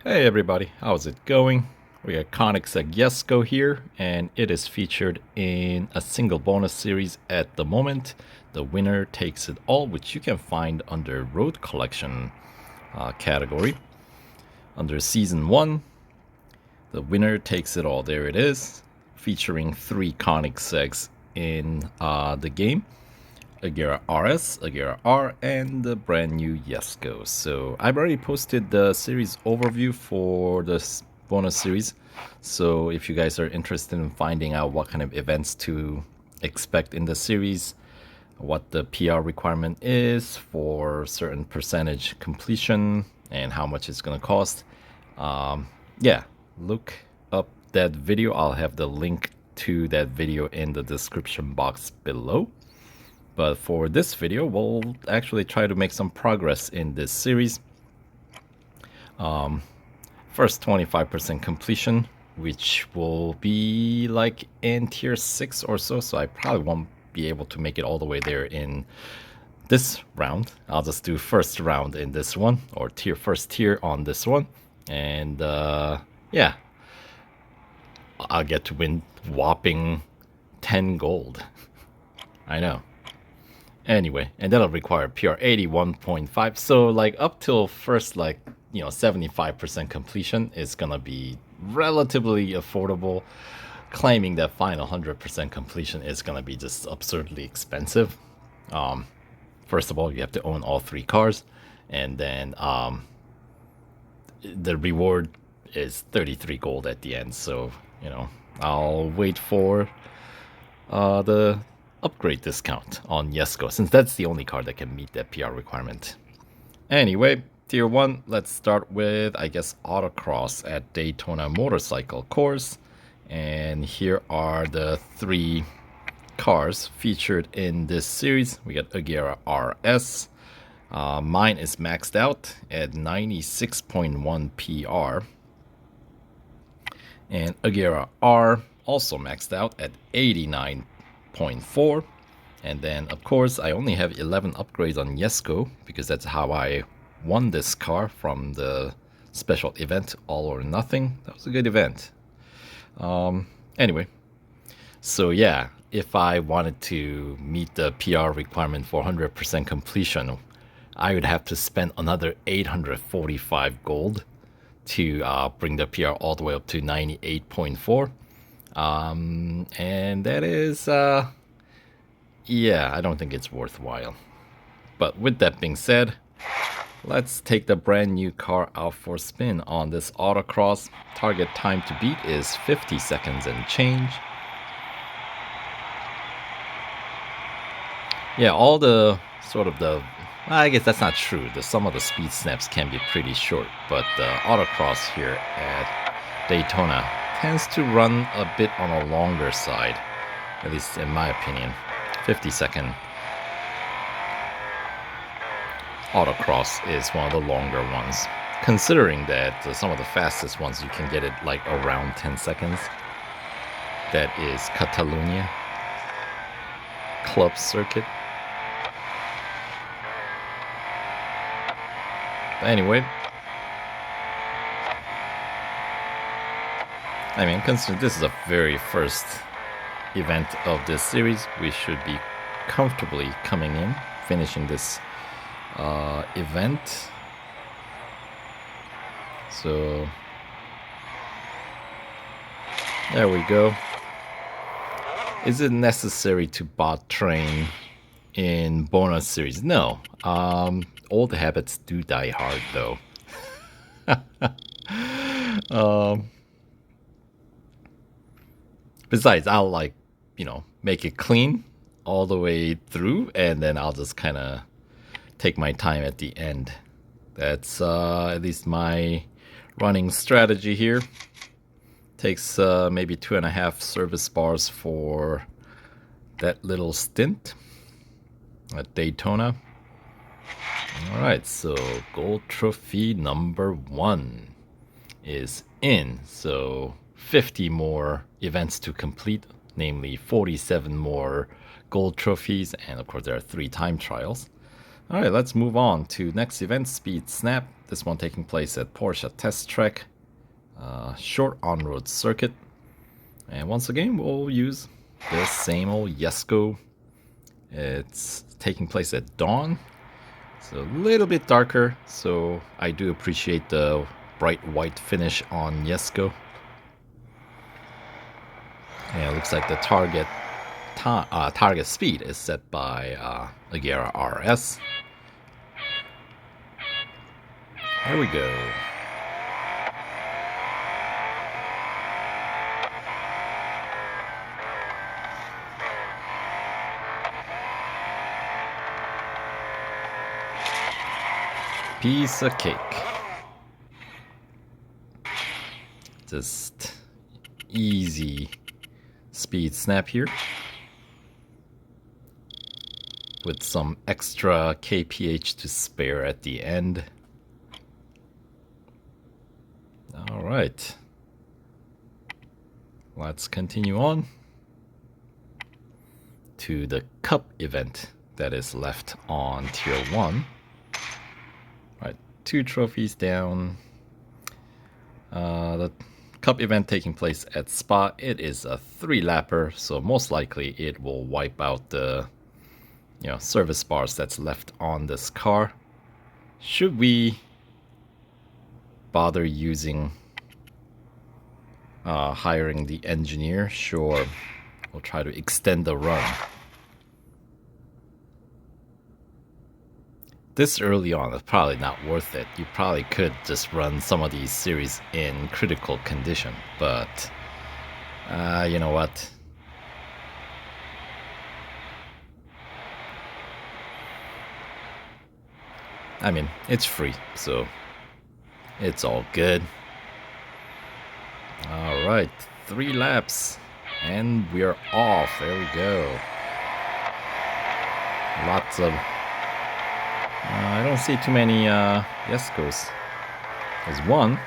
Hey everybody, how's it going? We got Koenigsegg Jesko here, and it is featured in a single bonus series at the moment. The winner takes it all, which you can find under Road Collection category. Under Season 1, the winner takes it all. There it is, featuring 3 Koenigsegg's in the game. Agera RS, Agera R, and the brand new Jesko. So I've already posted the series overview for this bonus series. So if you guys are interested in finding out what kind of events to expect in the series, what the PR requirement is for certain percentage completion, and how much it's going to cost, yeah, look up that video. I'll have the link to that video in the description box below. But for this video, we'll actually try to make some progress in this series. First 25% completion, which will be like in tier 6 or so, so I probably won't be able to make it all the way there in this round. I'll just do first round in this one, or first tier on this one, and yeah, I'll get to win whopping 10 gold. I know. Anyway, and that'll require PR 81.5. So like up till first 75% completion is gonna be relatively affordable. Claiming that final 100% completion is gonna be just absurdly expensive. First of all, you have to own all 3 cars, and then the reward is 33 gold at the end. So I'll wait for the upgrade discount on Jesko, since that's the only car that can meet that PR requirement. Anyway, tier 1, let's start with, I guess, autocross at Daytona Motorcycle Course. And here are the 3 cars featured in this series. We got Agera RS. Mine is maxed out at 96.1 PR. And Agera R also maxed out at 89.4. And then of course I only have 11 upgrades on Jesko, because that's how I won this car from the special event All or Nothing. That was a good event. Anyway, so yeah, if I wanted to meet the PR requirement for 100% completion, I would have to spend another 845 gold to bring the PR all the way up to 98.4. And that is, yeah, I don't think it's worthwhile. But with that being said, let's take the brand new car out for a spin on this autocross. Target time to beat is 50 seconds and change. Yeah, all the I guess that's not true. Some of the speed snaps can be pretty short, but the autocross here at Daytona tends to run a bit on a longer side, at least in my opinion. 50-second autocross is one of the longer ones, considering that some of the fastest ones you can get it like around 10 seconds. That is Catalonia Club Circuit. But anyway, I mean, considering this is the very first event of this series, we should be comfortably coming in, finishing this event. So there we go. Is it necessary to bot train in bonus series? No. Old habits do die hard, though. Besides, I'll make it clean all the way through, and then I'll just kind of take my time at the end. That's at least my running strategy here. Takes maybe 2.5 service bars for that little stint at Daytona. Alright, so gold trophy number 1 is in. So 50 more events to complete, namely 47 more gold trophies, and of course there are 3 time trials. Alright, let's move on to next event, Speed Snap. This one taking place at Porsche Test Track, short on-road circuit. And once again, we'll use the same old Jesko. It's taking place at dawn. It's a little bit darker, so I do appreciate the bright white finish on Jesko. And it looks like the target speed is set by Agera RS. Here we go. Piece of cake. Just easy speed snap here with some extra kph to spare at the end. All right, let's continue on to the cup event that is left on tier 1. Right, 2 trophies down. The cup event taking place at Spa. It is a 3-lapper, so most likely it will wipe out the service bars that's left on this car. Should we bother using hiring the engineer? Sure, we'll try to extend the run. This early on is probably not worth it. You probably could just run some of these series in critical condition, but you know what? I mean, it's free, so it's all good. All right, 3 laps, and we're off. There we go. Lots of... I don't see too many Jeskos. There's one.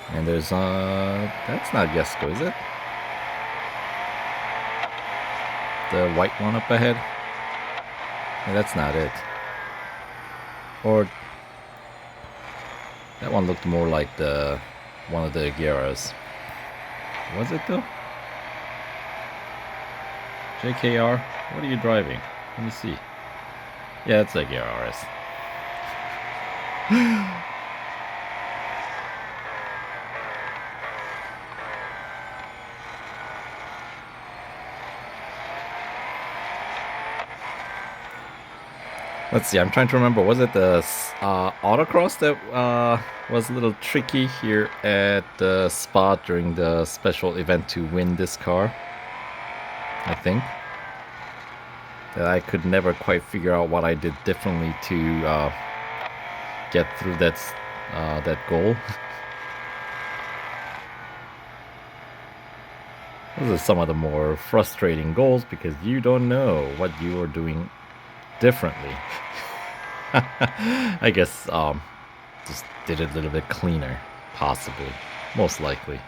And there's... that's not Jesko, is it? The white one up ahead? Yeah, that's not it. Or... that one looked more like the one of the Ageras. Was it though? JKR, what are you driving? Let me see. Yeah, it's Agera RS. Let's see, I'm trying to remember, was it the autocross that was a little tricky here at the spot during the special event to win this car? I think. That I could never quite figure out what I did differently to get through that goal. Those are some of the more frustrating goals because you don't know what you are doing differently. I guess just did it a little bit cleaner, possibly, most likely.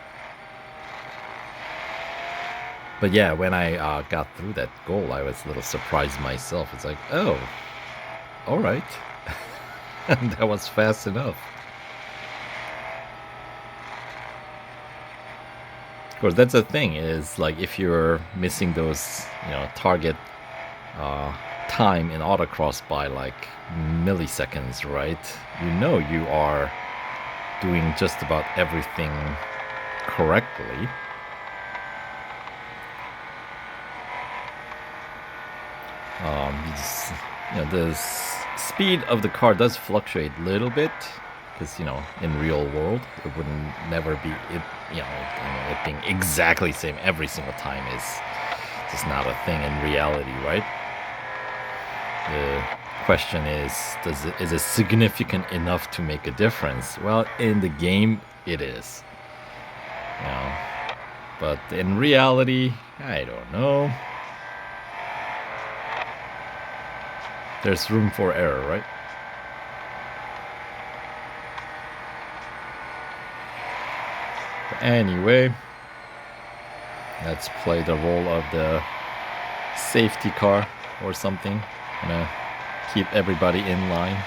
But yeah, when I got through that goal, I was a little surprised myself. It's like, oh, all right. That was fast enough. Of course, that's the thing, is like if you're missing those, target time in autocross by like milliseconds, right? You are doing just about everything correctly. The speed of the car does fluctuate a little bit because in real world it wouldn't never be it being exactly the same every single time is just not a thing in reality, right? The question is it significant enough to make a difference? Well, in the game it is, but in reality, I don't know. There's room for error, right? But anyway, let's play the role of the safety car or something. Keep everybody in line.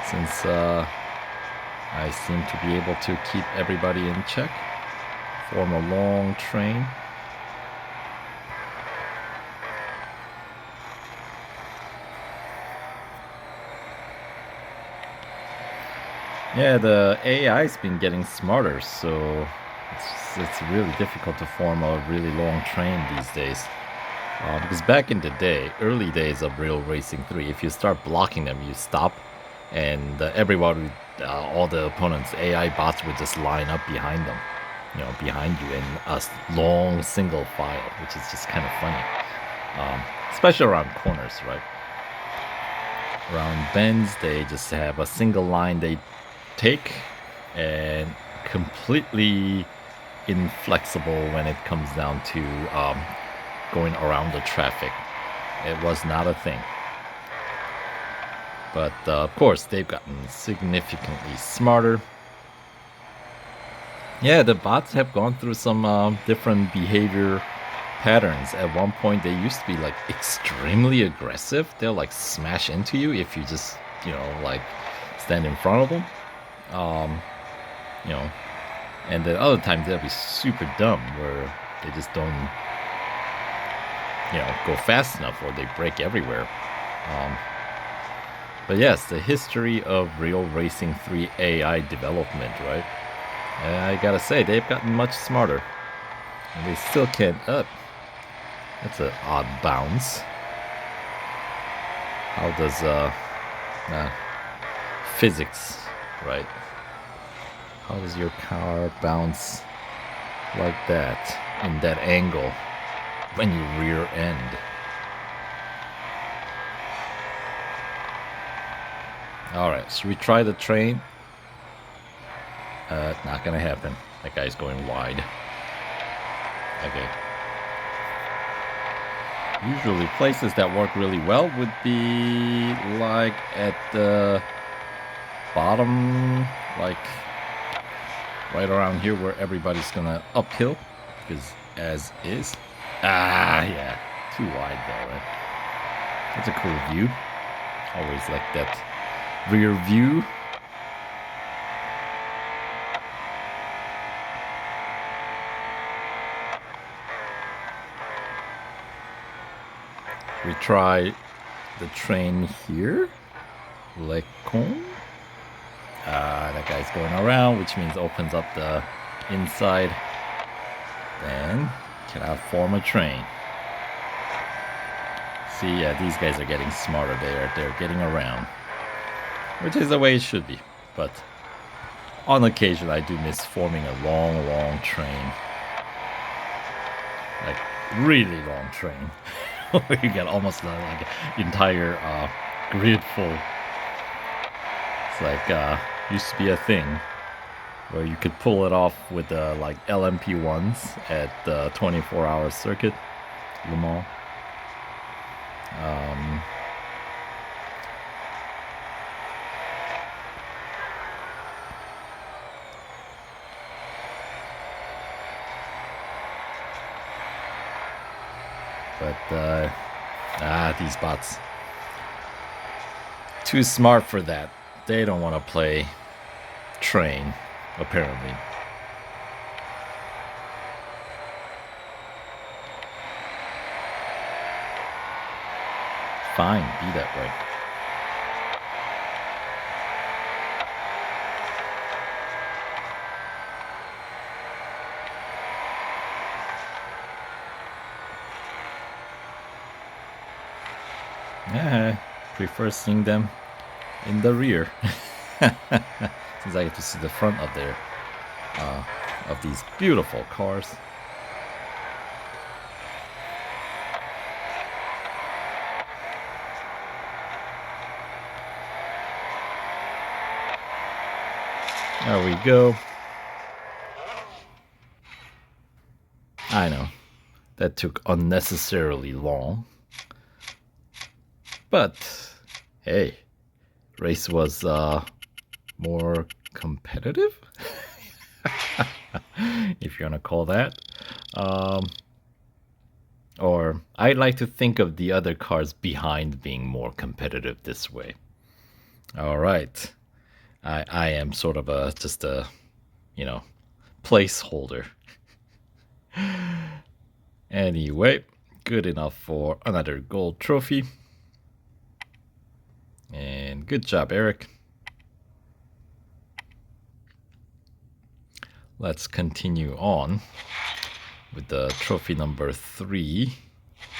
since I seem to be able to keep everybody in check. Form a long train. Yeah, the AI's been getting smarter, so it's really difficult to form a really long train these days. Because back in the day, early days of Real Racing 3, if you start blocking them, you stop, and everybody, all the opponents, AI bots would just line up behind them, behind you in a long single file, which is just kind of funny, especially around corners, right? Around bends, they just have a single line they take, and completely inflexible when it comes down to going around the traffic. It was not a thing. But of course, they've gotten significantly smarter. Yeah, the bots have gone through some different behavior patterns. At one point, they used to be like extremely aggressive. They'll like smash into you if you just, like stand in front of them. And then other times they'll be super dumb where they just don't, go fast enough, or they break everywhere. But yes, the history of Real Racing 3 AI development, right? I gotta say, they've gotten much smarter. And they still can't... that's an odd bounce. How does, physics, right? How does your car bounce like that, in that angle, when you rear end? Alright, should we try the train? Not gonna happen. That guy's going wide. Okay. Usually places that work really well would be like at the bottom, like right around here where everybody's gonna uphill, because as is. Yeah. Too wide though, right? That's a cool view. Always like that rear view. We try the train here. Lecon. That guy's going around, which means opens up the inside. Then cannot form a train. See, yeah, these guys are getting smarter. They're getting around, which is the way it should be. But on occasion, I do miss forming a long train, like really long train, where you get almost like an entire grid full. It's like used to be a thing where you could pull it off with like LMP1s at the 24-hour circuit, Le Mans. But these bots, too smart for that. They don't want to play train, apparently. Fine, be that way. Yeah, I prefer seeing them in the rear, since I get to see the front of of these beautiful cars. There we go. I know, that took unnecessarily long. But, hey, race was more competitive? If you want to call that. Or I like to think of the other cars behind being more competitive this way. All right. I am sort of just a, you know, placeholder. Anyway, good enough for another gold trophy. And good job, Eric. Let's continue on with the trophy number 3.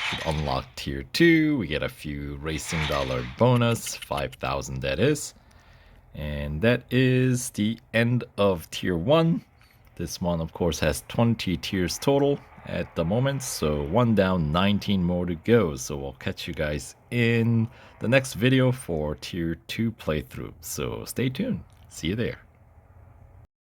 Should unlock tier 2. We get a few racing dollar bonus, 5,000 that is. And that is the end of tier 1. This one, of course, has 20 tiers total at the moment. So 1 down, 19 more to go. So we'll catch you guys in the next video for tier 2 playthrough. So stay tuned. See you there.